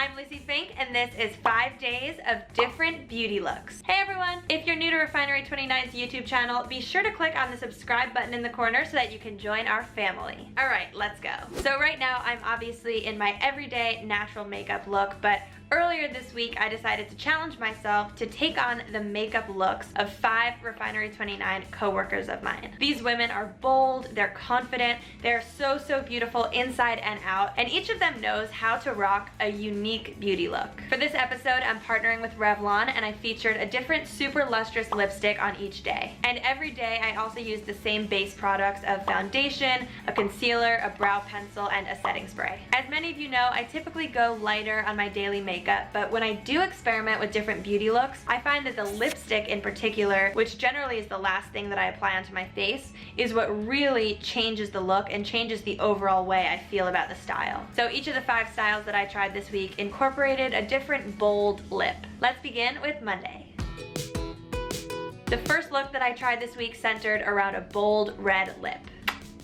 I'm Lucie Fink, and this is 5 days of different beauty looks. Hey everyone! If you're new to Refinery29's YouTube channel, be sure to click on the subscribe button in the corner so that you can join our family. Alright, let's go. So right now, I'm obviously in my everyday natural makeup look, but earlier this week, I decided to challenge myself to take on the makeup looks of 5 Refinery29 co-workers of mine. These women are bold, they're confident, they're so beautiful inside and out, and each of them knows how to rock a unique beauty look. For this episode, I'm partnering with Revlon, and I featured a different super lustrous lipstick on each day. And every day, I also use the same base products of foundation, a concealer, a brow pencil, and a setting spray. As many of you know, I typically go lighter on my daily makeup, but when I do experiment with different beauty looks, I find that the lipstick in particular, which generally is the last thing that I apply onto my face, is what really changes the look and changes the overall way I feel about the style. So each of the 5 styles that I tried this week incorporated a different bold lip. Let's begin with Monday. The first look that I tried this week centered around a bold red lip.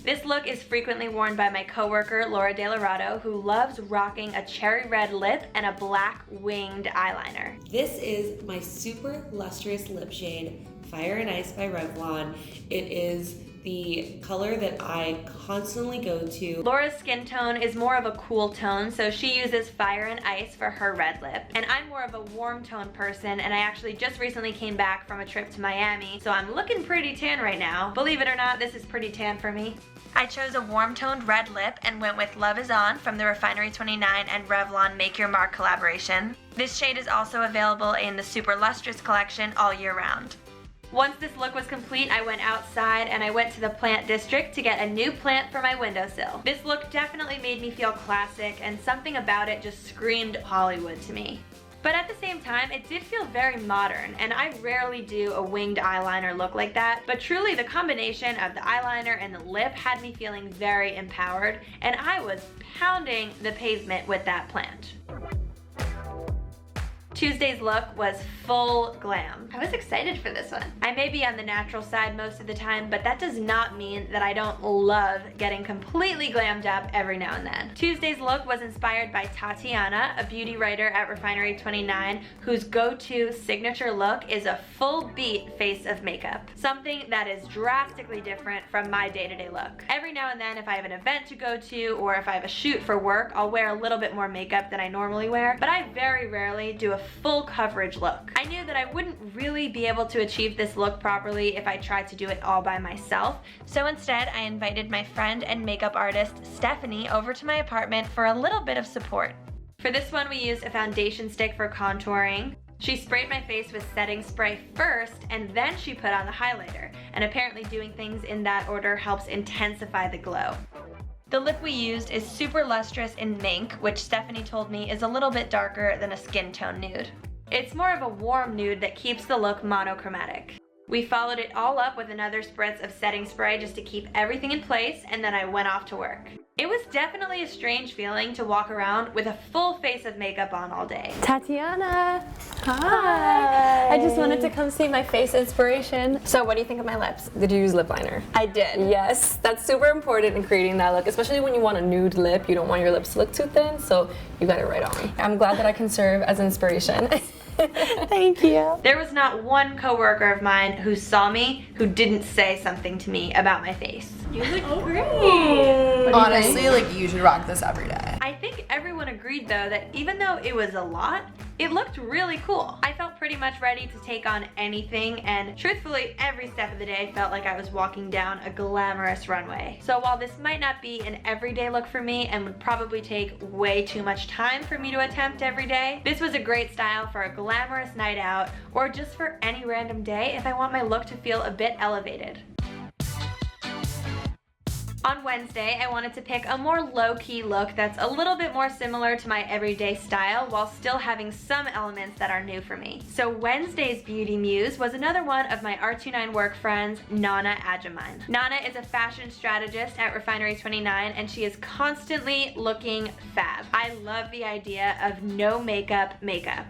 This look is frequently worn by my coworker Laura De Laurado, who loves rocking a cherry red lip and a black winged eyeliner. This is my super lustrous lip shade, Fire and Ice by Revlon. It is the color that I constantly go to. Laura's skin tone is more of a cool tone, so she uses Fire and Ice for her red lip. And I'm more of a warm tone person, and I actually just recently came back from a trip to Miami, so I'm looking pretty tan right now. Believe it or not, this is pretty tan for me. I chose a warm-toned red lip and went with Love Is On from the Refinery29 and Revlon Make Your Mark collaboration. This shade is also available in the Super Lustrous collection all year round. Once this look was complete, I went outside and I went to the plant district to get a new plant for my windowsill. This look definitely made me feel classic, and something about it just screamed Hollywood to me. But at the same time, it did feel very modern, and I rarely do a winged eyeliner look like that, but truly the combination of the eyeliner and the lip had me feeling very empowered, and I was pounding the pavement with that plant. Tuesday's look was full glam. I was excited for this one. I may be on the natural side most of the time, but that does not mean that I don't love getting completely glammed up every now and then. Tuesday's look was inspired by Thatiana, a beauty writer at Refinery29, whose go-to signature look is a full beat face of makeup. Something that is drastically different from my day-to-day look. Every now and then, if I have an event to go to, or if I have a shoot for work, I'll wear a little bit more makeup than I normally wear, but I very rarely do a full coverage look. I knew that I wouldn't really be able to achieve this look properly if I tried to do it all by myself, so instead I invited my friend and makeup artist Stephanie over to my apartment for a little bit of support. For this one, we used a foundation stick for contouring. She sprayed my face with setting spray first, and then she put on the highlighter, and apparently doing things in that order helps intensify the glow. The lip we used is super lustrous in Mink, which Stephanie told me is a little bit darker than a skin tone nude. It's more of a warm nude that keeps the look monochromatic. We followed it all up with another spritz of setting spray just to keep everything in place, and then I went off to work. It was definitely a strange feeling to walk around with a full face of makeup on all day. Thatiana! Hi! I just wanted to come see my face inspiration. So what do you think of my lips? Did you use lip liner? I did. Yes, that's super important in creating that look, especially when you want a nude lip. You don't want your lips to look too thin, so you got it right on. I'm glad that I can serve as inspiration. Thank you. There was not one coworker of mine who saw me who didn't say something to me about my face. You look great. Honestly, like, you should rock this every day. I think everyone agreed though that even though it was a lot, it looked really cool. I felt pretty much ready to take on anything, and truthfully, every step of the day felt like I was walking down a glamorous runway. So while this might not be an everyday look for me and would probably take way too much time for me to attempt every day, this was a great style for a glamorous night out, or just for any random day if I want my look to feel a bit elevated. On Wednesday, I wanted to pick a more low-key look that's a little bit more similar to my everyday style while still having some elements that are new for me. So Wednesday's beauty muse was another one of my R29 work friends, Nana Adjamine. Nana is a fashion strategist at Refinery29, and she is constantly looking fab. I love the idea of no makeup,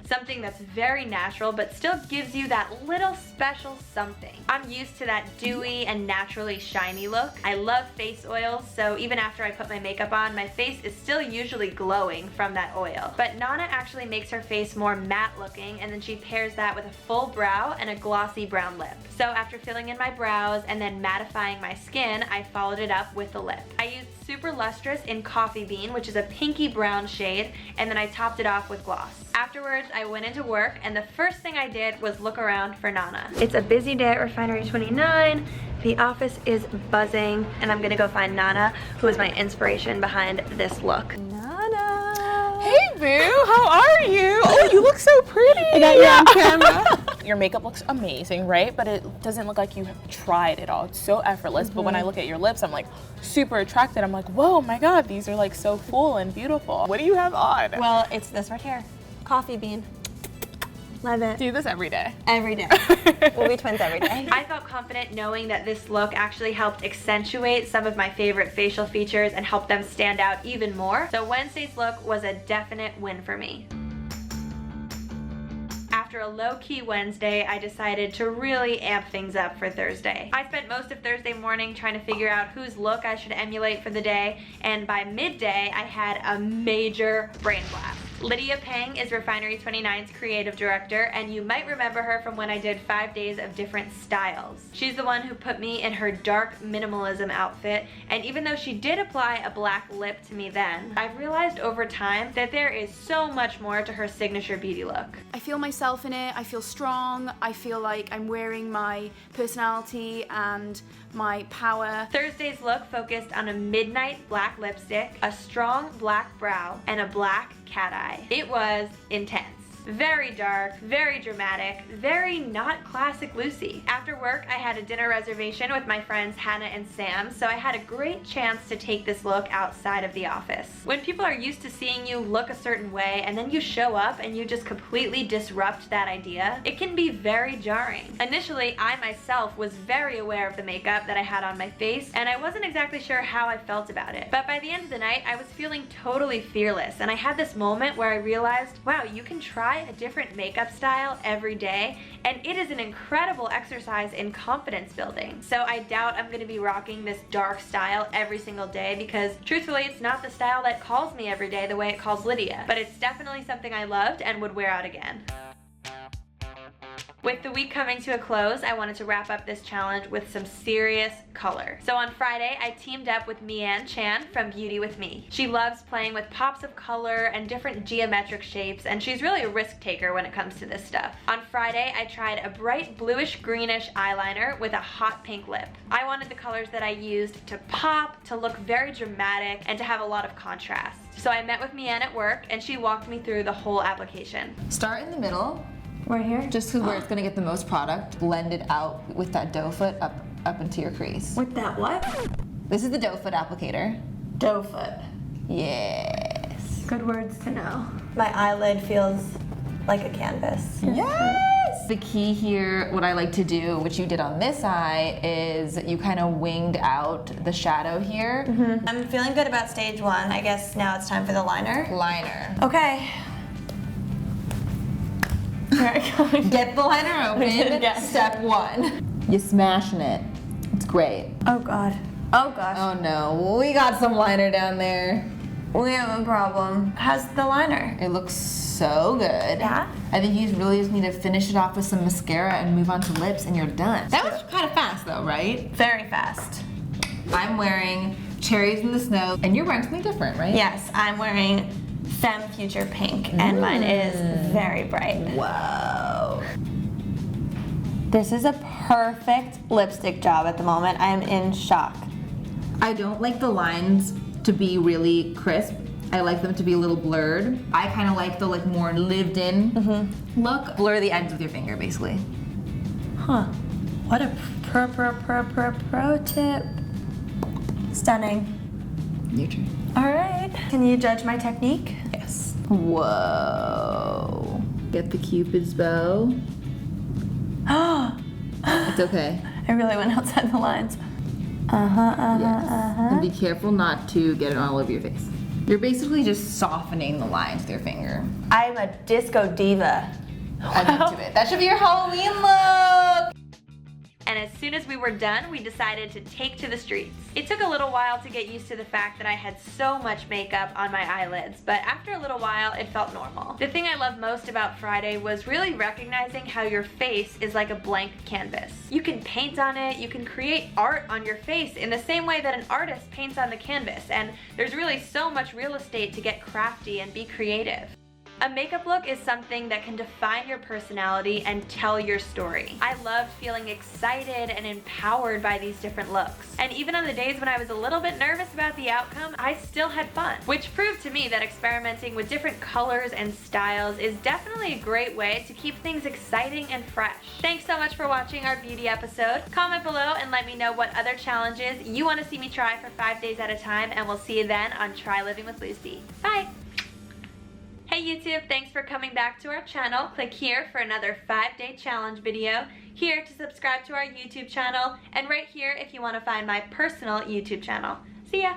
something that's very natural but still gives you that little special something. I'm used to that dewy and naturally shiny look. I love face face oils, so even after I put my makeup on, my face is still usually glowing from that oil. But Nana actually makes her face more matte looking, and then she pairs that with a full brow and a glossy brown lip. So after filling in my brows and then mattifying my skin, I followed it up with the lip. I used Super Lustrous in Coffee Bean, which is a pinky brown shade, and then I topped it off with gloss. Afterwards, I went into work, and the first thing I did was look around for Nana. It's a busy day at Refinery29. The office is buzzing, and I'm gonna go find Nana, who is my inspiration behind this look. Nana! Hey boo, how are you? Oh, you look so pretty. I got you on camera. Your makeup looks amazing, right? But it doesn't look like you have tried it all. It's so effortless. But when I look at your lips, I'm like super attracted. I'm like, whoa, my God, these are like so full and beautiful. What do you have on? Well, it's this right here. Coffee Bean. Love it. Do this every day. Every day. We'll be twins every day. I felt confident knowing that this look actually helped accentuate some of my favorite facial features and help them stand out even more. So Wednesday's look was a definite win for me. After a low-key Wednesday, I decided to really amp things up for Thursday. I spent most of Thursday morning trying to figure out whose look I should emulate for the day, and by midday, I had a major brain blast. Lydia Peng is Refinery29's creative director, and you might remember her from when I did 5 days of different styles. She's the one who put me in her dark minimalism outfit, and even though she did apply a black lip to me then, I've realized over time that there is so much more to her signature beauty look. I feel myself in it, I feel strong, I feel like I'm wearing my personality and my power. Thursday's look focused on a midnight black lipstick, a strong black brow, and a black cat eye. It was intense. Very dark, very dramatic, very not classic Lucie. After work, I had a dinner reservation with my friends Hannah and Sam, so I had a great chance to take this look outside of the office. When people are used to seeing you look a certain way and then you show up and you just completely disrupt that idea, it can be very jarring. Initially, I myself was very aware of the makeup that I had on my face, and I wasn't exactly sure how I felt about it. But by the end of the night, I was feeling totally fearless, and I had this moment where I realized, wow, you can try a different makeup style every day, and it is an incredible exercise in confidence building. So I doubt I'm gonna be rocking this dark style every single day, because truthfully it's not the style that calls me every day the way it calls Lydia, but it's definitely something I loved and would wear out again. With the week coming to a close, I wanted to wrap up this challenge with some serious color. So on Friday, I teamed up with Mian Chan from Beauty With Me. She loves playing with pops of color and different geometric shapes, and she's really a risk taker when it comes to this stuff. On Friday, I tried a bright bluish greenish eyeliner with a hot pink lip. I wanted the colors that I used to pop, to look very dramatic, and to have a lot of contrast. So I met with Mian at work, and she walked me through the whole application. Start in the middle, Right here? just because where it's gonna get the most product. Blend it out with that doe foot up into your crease. With that what? This is the doe foot applicator. Doe foot. Yes. Good words to know. My eyelid feels like a canvas. Yes! The key here, what I like to do, which you did on this eye, is you kind of winged out the shadow here. I'm feeling good about stage one. I guess now it's time for the liner. Liner. Okay. Here I go. Get the liner open. Yes. Step one. You're smashing it. It's great. Oh god. Oh gosh. Oh no, we got some liner down there. We have a problem. How's the liner? It looks so good. Yeah? I think you really just need to finish it off with some mascara and move on to lips and you're done. That was kind of fast though, right? Very fast. I'm wearing Cherries in the Snow and you're wearing something different, right? Yes, I'm wearing Femme Future Pink, and mine is very bright. Whoa. This is a perfect lipstick job at the moment. I am in shock. I don't like the lines to be really crisp. I like them to be a little blurred. I kind of like the more lived in look. Blur the ends with your finger, basically. Huh. What a pro tip. Stunning. Your turn. All right. Can you judge my technique? Yes. Whoa. Get the Cupid's bow. Oh, It's okay. I really went outside the lines. Yes. And be careful not to get it all over your face. You're basically just softening the lines with your finger. I'm a disco diva. I'm into it. That should be your Halloween look. And as soon as we were done, we decided to take to the streets. It took a little while to get used to the fact that I had so much makeup on my eyelids, but after a little while, it felt normal. The thing I loved most about Friday was really recognizing how your face is like a blank canvas. You can paint on it, you can create art on your face in the same way that an artist paints on the canvas, and there's really so much real estate to get crafty and be creative. A makeup look is something that can define your personality and tell your story. I loved feeling excited and empowered by these different looks. And even on the days when I was a little bit nervous about the outcome, I still had fun, which proved to me that experimenting with different colors and styles is definitely a great way to keep things exciting and fresh. Thanks so much for watching our beauty episode. Comment below and let me know what other challenges you want to see me try for 5 days at a time, and we'll see you then on Try Living with Lucie. Bye! Hey YouTube, thanks for coming back to our channel. Click here for another 5-day challenge video, here to subscribe to our YouTube channel, and right here if you want to find my personal YouTube channel. See ya!